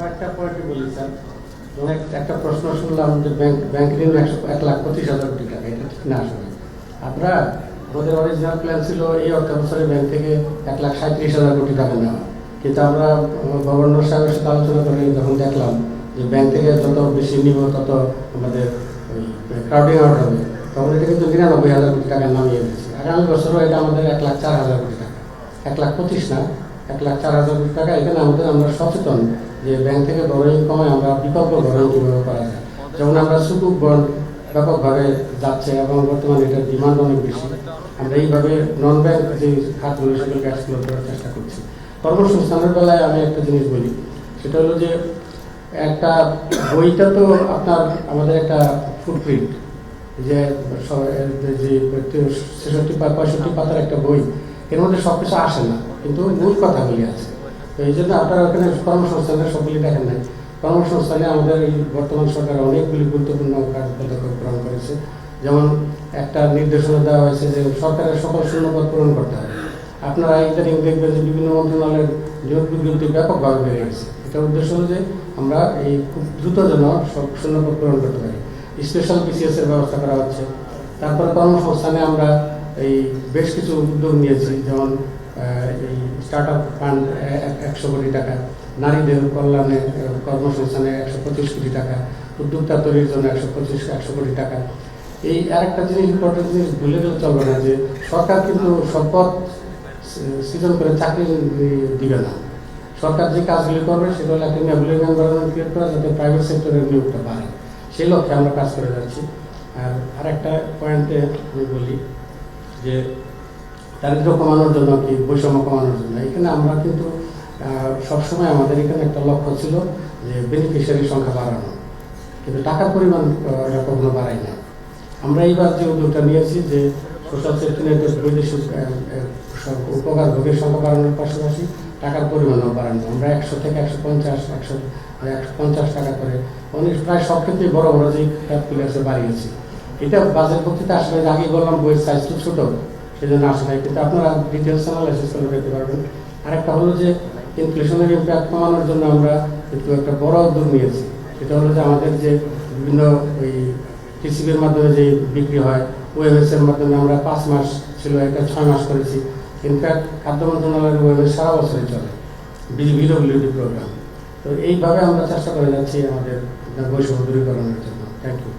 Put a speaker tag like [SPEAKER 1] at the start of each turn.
[SPEAKER 1] কয়েকটা পয়েন্টে বলি স্যার। একটা প্রশ্ন শুনলাম যে ব্যাংক ঋণ 1,25,000 কোটি টাকা, এটা ঠিক না? আসলে আমরা আমাদের অরিজিনাল প্ল্যান ছিল এই অর্থ বছরে ব্যাংক থেকে 1,37,000 কোটি টাকা নেওয়া, কিন্তু আমরা গভর্নর সাহেবের সাথে আলোচনা করে যখন দেখলাম যে ব্যাংক থেকে যত বেশি নিব তত আমাদের ওই ক্রাউডিং আউট হবে, তখন এটা কিন্তু 99,000 কোটি টাকা নামিয়ে দিয়েছে। আগামী বছরও এটা আমাদের 1,04,000 কোটি টাকা, 1,25,000 না, 1,04,000 কোটি টাকা। এখানে আমরা সচেতন যে ব্যাংক থেকে বড়োইং কমায় আমরা বিকল্প বড়োইং কীভাবে করা যায়। যেমন আমরা সুকুক বন্ড ব্যাপকভাবে যাচ্ছে এবং বর্তমানে এটার ডিমান্ড অনেক বেশি। আমরা এইভাবে নন ব্যাংক যে খাতগুলো সেগুলোকে এক্সপ্লোর করার চেষ্টা করছি। কর্মসংস্থানের বেলায় আমি একটা জিনিস বলি, সেটা হলো যে একটা বইটা তো আপনার আমাদের একটা ফুটপ্রিন্ট, যে 65 পাতার একটা বই, এর মধ্যে সব কিছু আসে না, কিন্তু মূল কথাগুলি আছে। তো এই জন্য আপনারা ওখানে কর্মসংস্থানের সবগুলি দেখেন নাই। কর্মসংস্থানে আমাদের এই বর্তমান সরকার অনেকগুলি গুরুত্বপূর্ণ পদক্ষেপ গ্রহণ করেছে। যেমন একটা নির্দেশনা দেওয়া হয়েছে যে সরকারের সকল শূন্যপদ পূরণ করতে হবে। আপনারা ইদানিং দেখবেন যে বিভিন্ন মন্ত্রণালয়ের নিয়োগ বিজ্ঞপ্তি ব্যাপকভাবে বেড়ে গেছে। এটার উদ্দেশ্য হল যে আমরা এই খুব দ্রুত যেন সব শূন্যপদ পূরণ করতে পারি। স্পেশাল বিসিএস এর ব্যবস্থা করা হচ্ছে। তারপর কর্মসংস্থানে আমরা এই বেশ কিছু উদ্যোগ নিয়েছি, যেমন এই স্টার্ট আপ ফান্ড 100 কোটি টাকা, নারীদের কল্যাণে কর্মসংস্থানে 125 কোটি টাকা, উদ্যোক্তা তৈরির জন্য 100 কোটি টাকা। এই আরেকটা জিনিস, ইম্পর্টেন্ট জিনিস ভুলে গেলে চলবে না যে সরকার কিন্তু সম্পদ সৃজন করে চাকরি দিবে না। সরকার যে কাজগুলি করবে সেটা হলো একটা নেবুলিং এনভায়রনমেন্ট ক্রিয়েট করা, যাতে প্রাইভেট সেক্টরের নিয়োগটা বাড়ে। সেই লক্ষ্যে আমরা কাজ করে যাচ্ছি। আর আরেকটা পয়েন্টে আমি বলি যে দারিদ্র কমানোর জন্য কি বৈষম্য কমানোর জন্য এখানে আমরা কিন্তু সবসময় আমাদের এখানে একটা লক্ষ্য ছিল যে বেনিফিশিয়ারি সংখ্যা বাড়ানো, কিন্তু টাকার পরিমাণ কখনো বাড়াই না। আমরা এইবার যে উদ্যোগটা নিয়েছি যে সোশ্যাল সেফটি নেটের বৈদেশিক উপকার ভোগের সংখ্যা বাড়ানোর পাশাপাশি টাকার পরিমাণও বাড়ানো। আমরা 100 থেকে 150 টাকা করে অনেক প্রায় সব ক্ষেত্রে বড় বড় যে ক্যালকুলেটারে বাড়িয়েছি। এটা বাজেট বক্তৃতা আসলে আগে বললাম বইয়ের সাইজ তো ছোট, সেজন্য আসে নাই, কিন্তু আপনারা ডিটেলস অ্যানালাইসিস করে দেখতে পারবেন। আরেকটা হলো যে ইনফ্লেশনের ইম্প্যাক্ট কমানোর জন্য আমরা কিন্তু একটা বড় উদ্যোগ নিয়েছি। সেটা হলো যে আমাদের যে বিভিন্ন ওই টিসিবির মাধ্যমে যে বিক্রি হয়, ওএমএস এর মাধ্যমে আমরা 5 মাস ছিল, এটা 6 মাস করেছি। ইনফ্যাক্ট খাদ্য মন্ত্রণালয়ের ওএমএস সারা বছরই চলে, বিডব্লিউডি প্রোগ্রাম। তো এইভাবে আমরা চেষ্টা করে যাচ্ছি আমাদের বৈষম্য দূরীকরণের জন্য। Thank you.